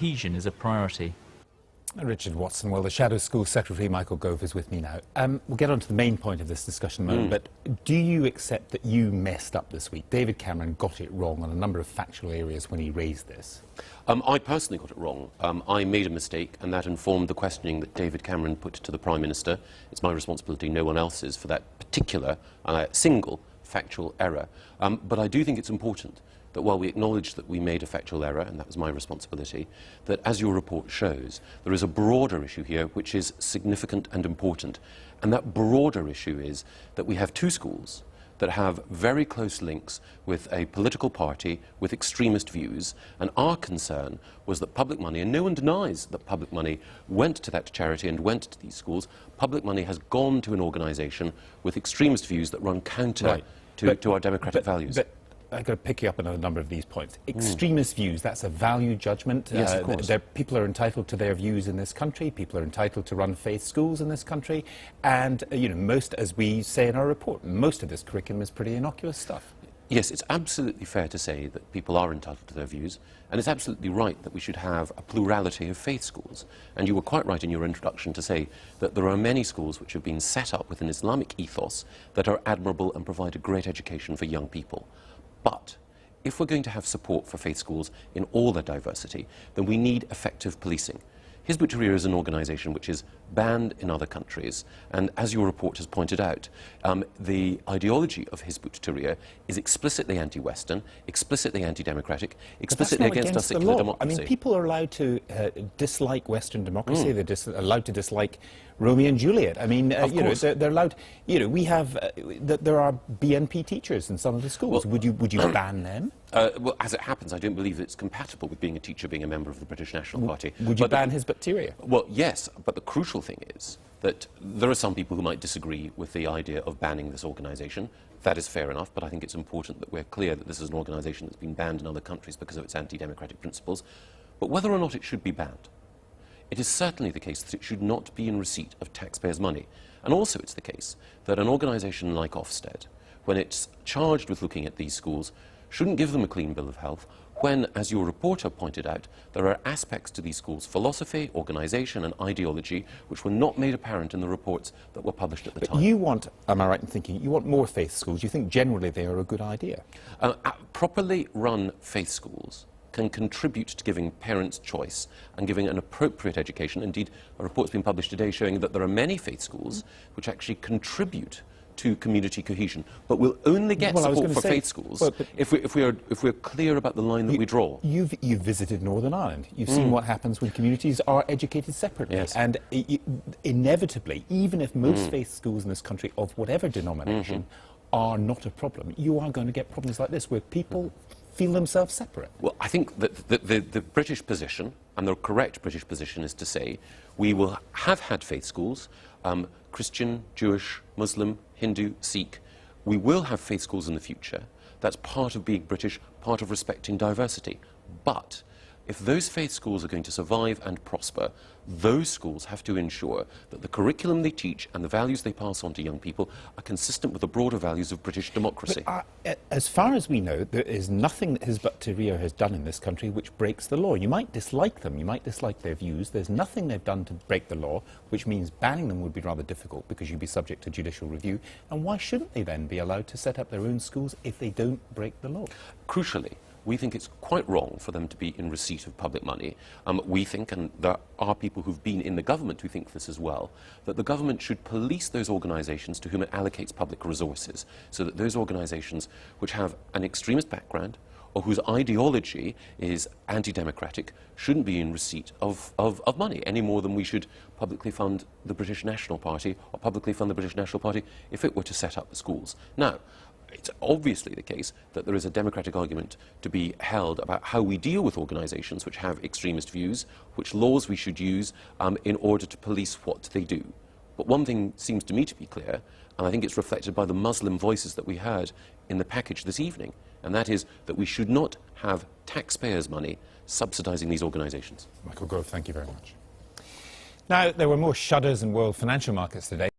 Cohesion is a priority. Richard Watson, well, the Shadow School Secretary, Michael Gove, is with me now. We'll get on to the main point of this discussion in a moment, but do you accept that you messed up this week? David Cameron got it wrong on a number of factual areas when he raised this. I personally got it wrong. I made a mistake, and that informed the questioning that David Cameron put to the Prime Minister. It's my responsibility, no one else's, for that particular single factual error. But I do think it's important that while we acknowledge that we made a factual error, and that was my responsibility, that as your report shows, there is a broader issue here which is significant and important. And that broader issue is that we have two schools that have very close links with a political party with extremist views, and our concern was that public money, and no one denies that public money went to that charity and went to these schools, public money has gone to an organisation with extremist views that run counter to our democratic values. I've got to pick you up on a number of these points. Extremist views, that's a value judgment. Yes, of course. People are entitled to their views in this country. People are entitled to run faith schools in this country. And, you know, most, as we say in our report, most of this curriculum is pretty innocuous stuff. Yes, it's absolutely fair to say that people are entitled to their views, and it's absolutely right that we should have a plurality of faith schools. And you were quite right in your introduction to say that there are many schools which have been set up with an Islamic ethos that are admirable and provide a great education for young people. But if we're going to have support for faith schools in all their diversity, then we need effective policing. Hizb ut-Tahrir is an organisation which is banned in other countries, and as your report has pointed out, the ideology of Hizb ut-Tahrir is explicitly anti-Western, explicitly anti-democratic, explicitly against our secular democracy. I mean, people are allowed to dislike Western democracy. They're allowed to dislike Romeo and Juliet. I mean, you know, they're allowed. You know, we have there are BNP teachers in some of the schools. Well, would you ban them? Well, as it happens, I don't believe it's compatible with being a teacher, being a member of the British National Party. Would you ban Hizb ut-Tahrir? Well, yes, but the crucial thing is that there are some people who might disagree with the idea of banning this organisation. That is fair enough, but I think it's important that we're clear that this is an organisation that's been banned in other countries because of its anti-democratic principles. But whether or not it should be banned, it is certainly the case that it should not be in receipt of taxpayers' money. And also it's the case that an organisation like Ofsted, when it's charged with looking at these schools, shouldn't give them a clean bill of health when, as your reporter pointed out, there are aspects to these schools' philosophy, organisation and ideology which were not made apparent in the reports that were published at the time. You want, am I right in thinking, you want more faith schools? You think generally they are a good idea? Properly run faith schools can contribute to giving parents choice and giving an appropriate education. Indeed, a report's been published today showing that there are many faith schools which actually contribute to community cohesion, but we'll only get support for faith schools if we're clear about the line that we draw. You've visited Northern Ireland. You've seen what happens when communities are educated separately. Yes. And inevitably, even if most faith schools in this country of whatever denomination are not a problem, you are going to get problems like this where people feel themselves separate. Well, I think that the British position, and the correct British position, is to say we will have had faith schools, Christian, Jewish, Muslim, Hindu, Sikh. We will have faith schools in the future. That's part of being British, part of respecting diversity. But if those faith schools are going to survive and prosper, those schools have to ensure that the curriculum they teach and the values they pass on to young people are consistent with the broader values of British democracy. But, as far as we know, there is nothing that Hizb ut-Tahrir has done in this country which breaks the law. You might dislike them, you might dislike their views. There's nothing they've done to break the law, which means banning them would be rather difficult because you'd be subject to judicial review. And why shouldn't they then be allowed to set up their own schools if they don't break the law? Crucially, we think it's quite wrong for them to be in receipt of public money. We think, and there are people who've been in the government who think this as well, that the government should police those organisations to whom it allocates public resources, so that those organisations which have an extremist background or whose ideology is anti-democratic shouldn't be in receipt of money any more than we should publicly fund the British National Party or publicly fund the British National Party if it were to set up the schools. Now, it's obviously the case that there is a democratic argument to be held about how we deal with organisations which have extremist views, which laws we should use in order to police what they do. But one thing seems to me to be clear, and I think it's reflected by the Muslim voices that we heard in the package this evening, and that is that we should not have taxpayers' money subsidising these organisations. Michael Gove, thank you very much. Now, there were more shudders in world financial markets today.